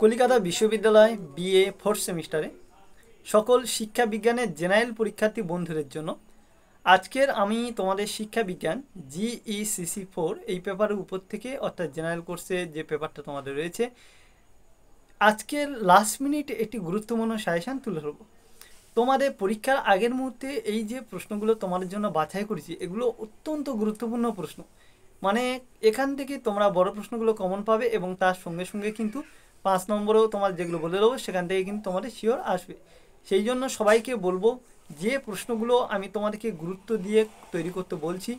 কলিকাতা বিশ্ববিদ্যালয় BA fourth সেমিস্টারে সকল শিক্ষা বিজ্ঞানের জেনারেল পরীক্ষার্থী বন্ধুদের জন্য আজকের আমি তোমাদের শিক্ষা বিজ্ঞান GECC 4 এই পেপারের উপর থেকে অর্থাৎ জেনারেল কোর্সে যে পেপারটা তোমাদের রয়েছে আজকের লাস্ট মিনিট একটি গুরুত্বপূর্ণ সাজেশন তুলে ধরবো। তোমাদের পরীক্ষার আগের মুহূর্তে এই যে প্রশ্নগুলো তোমাদের জন্য বাছাই করেছি এগুলো অত্যন্ত গুরুত্বপূর্ণ প্রশ্ন, মানে এখান থেকে তোমরা বড় প্রশ্নগুলো কমন পাবে এবং তার সঙ্গে সঙ্গে কিন্তু 5 নম্বরেও তোমার যেগুলো বলে দেবো সেখান থেকে কিন্তু তোমাদের শিওর আসবে। সেই জন্য সবাইকে বলবো যে প্রশ্নগুলো আমি তোমাদেরকে গুরুত্ব দিয়ে তৈরি করতে বলছি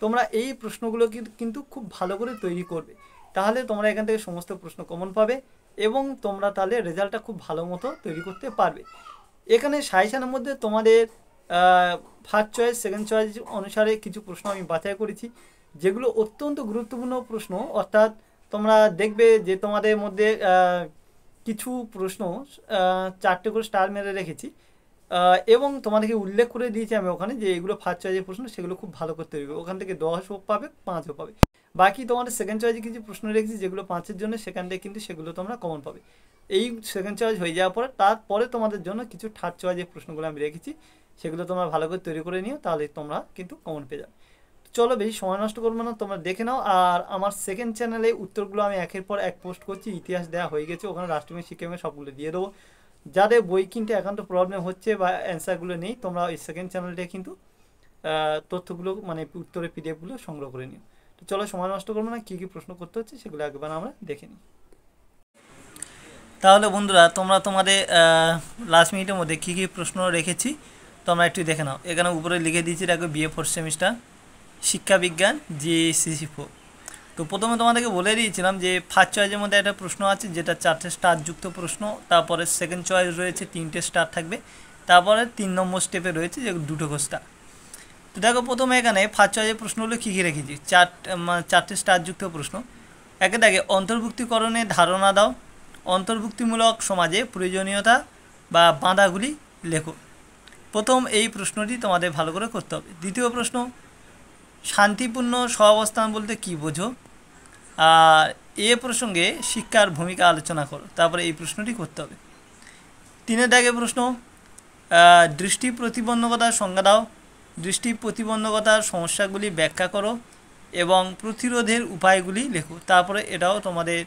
তোমরা এই প্রশ্নগুলো কিন্তু খুব ভালো করে তৈরি করবে, তাহলে তোমরা এখান থেকে সমস্ত প্রশ্ন কমন পাবে এবং তোমরা তাহলে রেজাল্টটা খুব ভালো মতো তৈরি করতে পারবে। এখানে সাজেশনের মধ্যে তোমাদের ফার্স্ট চয়েস সেকেন্ড চয়েস অনুসারে কিছু প্রশ্ন আমি বাছাই করেছি যেগুলো অত্যন্ত গুরুত্বপূর্ণ প্রশ্ন, অর্থাৎ তোমরা দেখবে যে তোমাদের মধ্যে কিছু প্রশ্ন 4টে করে স্টার মেরে রেখেছি এবং তোমাদেরকে উল্লেখ করে দিয়েছি আমি ওখানে যে এগুলো ফার্স্ট চয়েসের প্রশ্ন সেগুলো খুব ভালো করতে হবে, ওখান থেকে 10ও পাবে 5ও পাবে। বাকি তোমাদের সেকেন্ড চয়েসে কিছু প্রশ্ন রেখেছি যেগুলো 5-এর জন্য, সেখান থেকে কিন্তু সেগুলো তোমরা কমন পাবে। এই সেকেন্ড চয়েস হয়ে যাওয়ার পরে তারপরে তোমাদের জন্য কিছু থার্ড চয়েসের প্রশ্নগুলো আমি রেখেছি সেগুলো তোমরা ভালো করে তৈরি করে নিও, তাহলে তোমরা কিন্তু কমন পেয়ে যাবে। চলো বেশি সময় নষ্ট করবো না, তোমরা দেখে নাও। আর আমার সেকেন্ড চ্যানেলে উত্তরগুলো আমি একের পর এক পোস্ট করছি, ইতিহাস দেওয়া হয়ে গেছে, ওখানে রাষ্ট্রীয় শিক্ষা সবগুলো দিয়ে দেবো। যাদের বই কিনতে একান্ত প্রবলেম হচ্ছে বা অ্যান্সারগুলো নেই তোমরা ওই সেকেন্ড চ্যানেলটা কিন্তু তথ্যগুলো মানে উত্তরের পিডিএফগুলো সংগ্রহ করে নিও। তো চলো সময় নষ্ট করবো না, কী কী প্রশ্ন করতে হচ্ছে সেগুলো একবার আমরা দেখে নিই। তাহলে বন্ধুরা তোমরা তোমাদের লাস্ট মিনিটের মধ্যে কী কী প্রশ্ন রেখেছি তোমরা একটু দেখে নাও। এখানে উপরে লিখে দিয়েছি দেখো বিএ ফোর্থ সেমিস্টার শিক্ষা বিজ্ঞান GECC 4। তো প্রথমে তোমাদেরকে বলে দিয়েছিলাম যে ফার্স্ট চয়েসের মধ্যে একটা প্রশ্ন আছে যেটা 4টে স্টার যুক্ত প্রশ্ন, তারপরে সেকেন্ড চয়েস রয়েছে 3টে স্টার থাকবে, তারপরে 3 নম্বর স্টেপে রয়েছে যে 2টো স্টার। তো দেখো প্রথমে এখানে ফার্স্ট চয়েসের প্রশ্নগুলো কী কী রেখেছি, 4টে স্টার যুক্ত প্রশ্ন। একে দেখে অন্তর্ভুক্তিকরণের ধারণা দাও, অন্তর্ভুক্তিমূলক সমাজে প্রয়োজনীয়তা বা বাধাগুলি লেখো। প্রথম এই প্রশ্নটি তোমাদের ভালো করে করতে হবে। দ্বিতীয় প্রশ্ন, শান্তিপূর্ণ সহাবস্থান বলতে কী বোঝো, আর এ প্রসঙ্গে শিক্ষার ভূমিকা আলোচনা করো, তারপরে এই প্রশ্নটি করতে হবে। 3 দাগে প্রশ্ন, দৃষ্টি প্রতিবন্ধকতার সংজ্ঞা দাও, দৃষ্টি প্রতিবন্ধকতার সমস্যাগুলি ব্যাখ্যা করো এবং প্রতিরোধের উপায়গুলি লেখো, তারপরে এটাও তোমাদের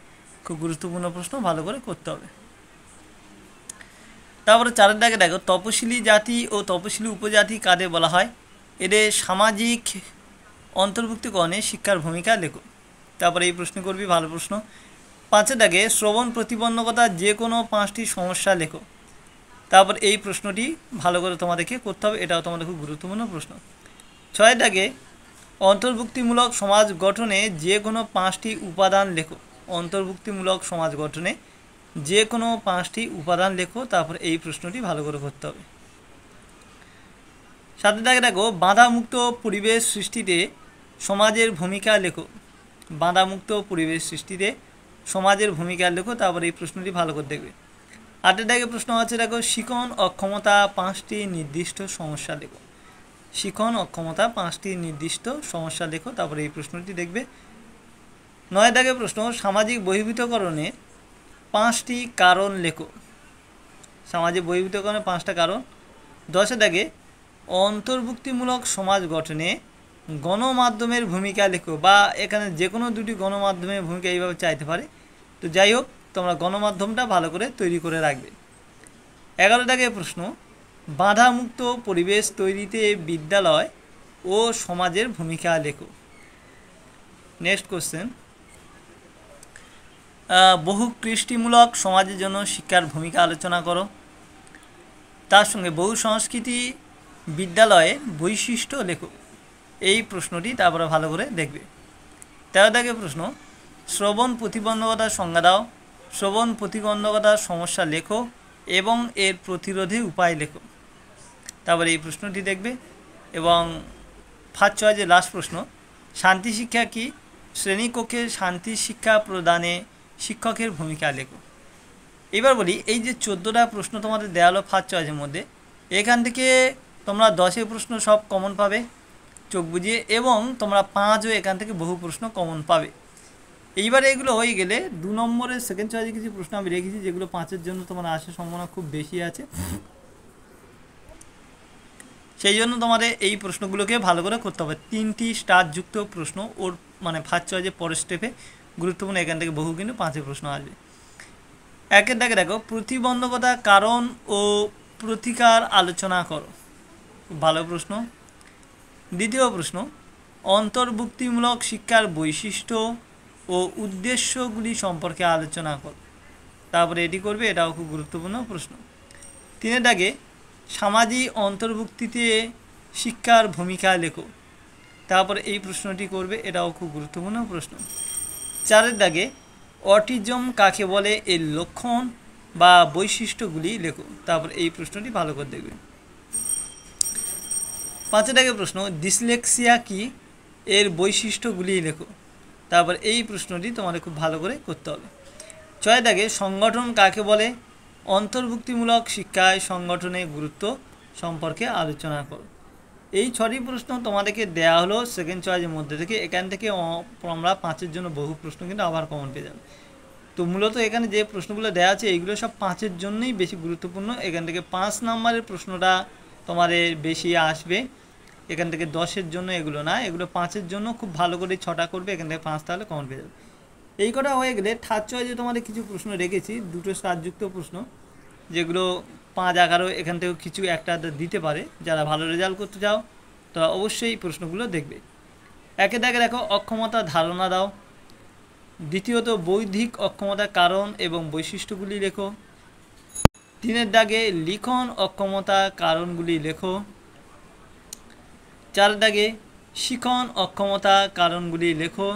খুব গুরুত্বপূর্ণ প্রশ্ন, ভালো করে করতে হবে। তারপরে 4 দাগে দেখো তপশিলি জাতি ও তপশিলি উপজাতি কাদের বলা হয়, এদের সামাজিক অন্তর্ভুক্তিকরণে শিক্ষার ভূমিকা লেখো, তারপরে এই প্রশ্ন করবি, ভালো প্রশ্ন। 5 দাগে শ্রবণ প্রতিবন্ধকতার যে কোনো 5টি সমস্যা লেখো, তারপর এই প্রশ্নটি ভালো করে তোমাদেরকে করতে হবে, এটাও তোমাদের খুব গুরুত্বপূর্ণ প্রশ্ন। 6 দাগে অন্তর্ভুক্তিমূলক সমাজ গঠনে যে কোনো 5টি উপাদান লেখো, অন্তর্ভুক্তিমূলক সমাজ গঠনে যে কোনো 5টি উপাদান লেখো, তারপর এই প্রশ্নটি ভালো করে করতে হবে। 7 দাগে দেখো বাধামুক্ত পরিবেশ সৃষ্টিতে সমাজের ভূমিকা লেখো, বাধামুক্ত পরিবেশ সৃষ্টিতে সমাজের ভূমিকা লেখো, তারপর এই প্রশ্নটি ভালো করে দেখবে। 8 দাগে প্রশ্ন আছে দেখো শিখন অক্ষমতা 5টি নির্দিষ্ট সমস্যা লেখো, শিখন অক্ষমতা 5টি নির্দিষ্ট সমস্যা লেখো, তারপরে এই প্রশ্নটি দেখবে। 9 দাগে প্রশ্ন সামাজিক বহির্ভূতকরণে 5টি কারণ লেখো, সামাজিক বহির্ভূতকরণের 5টা কারণ। 10 দাগে অন্তর্ভুক্তিমূলক সমাজ গঠনে গণমাধ্যমের ভূমিকা লেখো, বা এখানে যে কোনো 2টি গণমাধ্যমের ভূমিকা এইভাবে চাইতে পারে, তো যাই হোক তোমরা গণমাধ্যমটা ভালো করে তৈরি করে রাখবে। 11 দাগে প্রশ্ন বাধামুক্ত পরিবেশ তৈরিতে বিদ্যালয় ও সমাজের ভূমিকা লেখো। নেক্সট কোশ্চেন, বহুকৃষ্টিমূলক সমাজের জন্য শিক্ষার ভূমিকা আলোচনা করো, তার সঙ্গে বহু সংস্কৃতি বিদ্যালয়ের বৈশিষ্ট্য লেখো, এই প্রশ্নটি তারপরে ভালো করে দেখবে। 13 দাগে প্রশ্ন শ্রবণ প্রতিবন্ধকতার সংজ্ঞা দাও, শ্রবণ প্রতিবন্ধকতার সমস্যা লেখো এবং এর প্রতিরোধে উপায় লেখো, তারপরে এই প্রশ্নটি দেখবে। এবং ফার্স্ট চয়েসের লাস্ট প্রশ্ন শান্তি শিক্ষা কি, শ্রেণীকক্ষে শান্তি শিক্ষা প্রদানে শিক্ষকের ভূমিকা লেখো। এবার বলি এই যে 14টা প্রশ্ন তোমাদের দেওয়া হলো ফার্স্ট চয়েসের মধ্যে, এখান থেকে তোমরা 10 প্রশ্ন সব কমন পাবে চোখ বুঝিয়ে, এবং তোমরা 5ও এখান থেকে বহু প্রশ্ন কমন পাবে। এইবারে এগুলো হয়ে গেলে 2 নম্বরের সেকেন্ড চয়েসে কিছু প্রশ্ন আমি রেখেছি যেগুলো 5-এর জন্য তোমার আসার সম্ভাবনা খুব বেশি আছে। সেই জন্য তোমাদের এই প্রশ্নগুলোকে ভালো করে করতে হবে। 3টি স্টারযুক্ত প্রশ্ন ওর মানে ফার্স্ট চয়েসে পরের স্টেপে গুরুত্বপূর্ণ, এখান থেকে বহু কিন্তু 5 প্রশ্ন আসবে। একের দাগে দেখো, প্রতিবন্ধকতা কারণ ও প্রতিকার আলোচনা করো, খুব ভালো প্রশ্ন। দ্বিতীয় প্রশ্ন, অন্তর্ভুক্তিমূলক শিক্ষার বৈশিষ্ট্য ও উদ্দেশ্যগুলি সম্পর্কে আলোচনা করো। তারপরে এটি করবে, এটাও খুব গুরুত্বপূর্ণ প্রশ্ন। 3-এর দাগে, সামাজিক অন্তর্ভুক্তিতে শিক্ষার ভূমিকা লেখো। তারপরে এই প্রশ্নটি করবে, এটাও খুব গুরুত্বপূর্ণ প্রশ্ন। 4-এর দাগে, অটিজম কাকে বলে এর লক্ষণ বা বৈশিষ্ট্যগুলি লেখো। তারপর এই প্রশ্নটি ভালো করে দেখবে। 5-এর দাগে প্রশ্ন, ডিসলেক্সিয়া কি এর বৈশিষ্ট্যগুলি লেখো। তারপর এই প্রশ্নটি তোমাদের খুব ভালো করে করতে হবে। 6-এর দাগে, সংগঠন কাকে বলে, অন্তর্ভুক্তিমূলক শিক্ষায় সংগঠনের গুরুত্ব সম্পর্কে আলোচনা করো। এই 6টি প্রশ্ন তোমাদেরকে দেওয়া হলো সেকেন্ড চয়েসের মধ্যে থেকে। এখান থেকে আমরা 5-এর জন্য বহু প্রশ্ন কিন্তু আবার কমন পেয়ে যাবে। তো মূলত এখানে যে প্রশ্নগুলো দেওয়া আছে এইগুলো সব 5-এর জন্যই বেশি গুরুত্বপূর্ণ। এখান থেকে 5 নম্বরের প্রশ্নটা তোমাদের বেশি আসবে, এখান থেকে 10-এর জন্য এগুলো না, এগুলো 5-এর জন্য খুব ভালো করে 6টা করবে, এখান থেকে 5 তাহলে কমন পেয়ে যাবে। এই কটা হয়ে গেলে থার্ড চয়েসে তোমাদের কিছু প্রশ্ন রেখেছি, 2টো স্টারযুক্ত প্রশ্ন, যেগুলো 5-11 এখান থেকেও কিছু একটা দিতে পারে। যারা ভালো রেজাল্ট করতে চাও তারা অবশ্যই প্রশ্নগুলো দেখবে। একে দাগে দেখো, অক্ষমতা ধারণা দাও। দ্বিতীয়ত, বৌদ্ধিক অক্ষমতার কারণ এবং বৈশিষ্ট্যগুলি লেখো। 3-এর দাগে, লিখন অক্ষমতার কারণগুলি লেখো। 4-এর দাগে, শিখন অক্ষমতার কারণগুলি লেখো।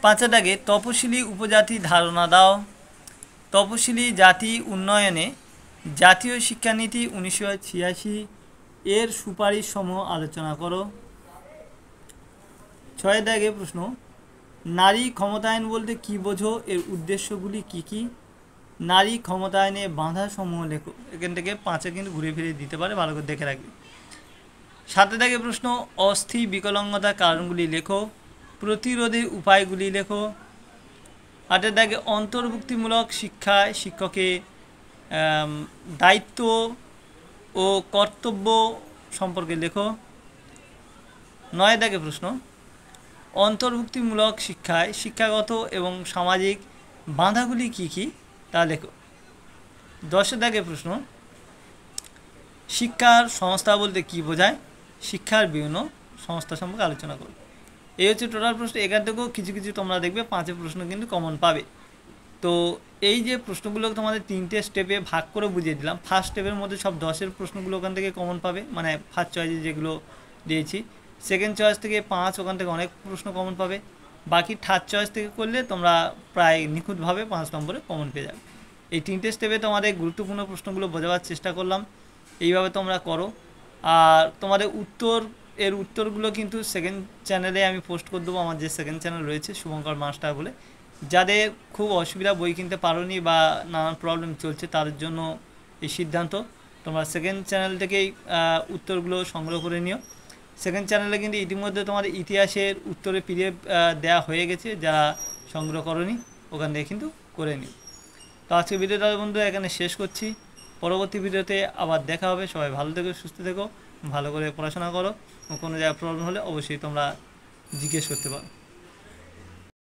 5-এর দাগে, তপশিলি উপজাতি ধারণা দাও। তপশিলি জাতি উন্নয়নে জাতীয় শিক্ষানীতি 1986 এর সুপারিশ সমূহ আলোচনা করো। 6-এর দাগে প্রশ্ন, নারী ক্ষমতায়ন বলতে কী বোঝো, এর উদ্দেশ্যগুলি কি কি। নারী ক্ষমতায়নে বাধা সমূহ লেখো। এখান থেকে 5-এ কিন্তু ঘুরে ফিরে দিতে পারে, ভালো করে দেখে রাখবে। 7-এর দাগে প্রশ্ন, অস্থি বিকলাঙ্গতার কারণগুলি লেখো, প্রতিরোধের উপায়গুলি লেখো। 8-এর দাগে, অন্তর্ভুক্তিমূলক শিক্ষায় শিক্ষকের দায়িত্ব ও কর্তব্য সম্পর্কে লেখো। 9-এর দাগে প্রশ্ন, অন্তর্ভুক্তিমূলক শিক্ষায় শিক্ষাগত এবং সামাজিক বাধাগুলি কি কি তা লেখো। 10-এর দাগে প্রশ্ন, শিক্ষার সংস্থা বলতে কী বোঝায়, শিক্ষার বিভিন্ন সংস্থা সম্পর্কে আলোচনা করো। এই হচ্ছে টোটাল প্রশ্ন। এখান থেকেও কিছু কিছু তোমরা দেখবে 5 প্রশ্ন কিন্তু কমন পাবে। তো এই যে প্রশ্নগুলো তোমাদের 3টে স্টেপে ভাগ করে বুঝিয়ে দিলাম। ফার্স্ট স্টেপের মধ্যে সব 10-এর প্রশ্নগুলো ওখান থেকে কমন পাবে, মানে ফার্স্ট চয়েসে যেগুলো দিয়েছি। সেকেন্ড চয়েস থেকে 5, ওখান থেকে অনেক প্রশ্ন কমন পাবে। বাকি থার্ড চয়েস থেকে করলে তোমরা প্রায় নিখুঁতভাবে 5 নম্বরে কমন পেয়ে যাবে। এই 3টে স্টেপে তোমাদের গুরুত্বপূর্ণ প্রশ্নগুলো বোঝাবার চেষ্টা করলাম, এইভাবে তোমরা করো। আর তোমাদের উত্তরগুলো কিন্তু সেকেন্ড চ্যানেলে আমি পোস্ট করে দেবো, আমার যে সেকেন্ড চ্যানেল রয়েছে শুভঙ্কর মাস্টার বলে। যাদের খুব অসুবিধা, বই কিনতে পারোনি বা নানান প্রবলেম চলছে, তাদের জন্য এই সিদ্ধান্ত, তোমরা সেকেন্ড চ্যানেল থেকেই উত্তরগুলো সংগ্রহ করে নিও। সেকেন্ড চ্যানেলে কিন্তু ইতিমধ্যে তোমার ইতিহাসের উত্তরে পিডিএফ দেওয়া হয়ে গেছে, যারা সংগ্রহ করোনি ওখান থেকে কিন্তু করে নিও। তো আজকে ভিডিওটা বন্ধু এখানে শেষ করছি, পরবর্তী ভিডিওতে আবার দেখা হবে। সবাই ভালো থেকো, সুস্থ থেকো, ভালো করে পড়াশোনা করো। কোনো জায়গায় প্রবলেম হলে অবশ্যই তোমরা জিজ্ঞেস করতে পারো।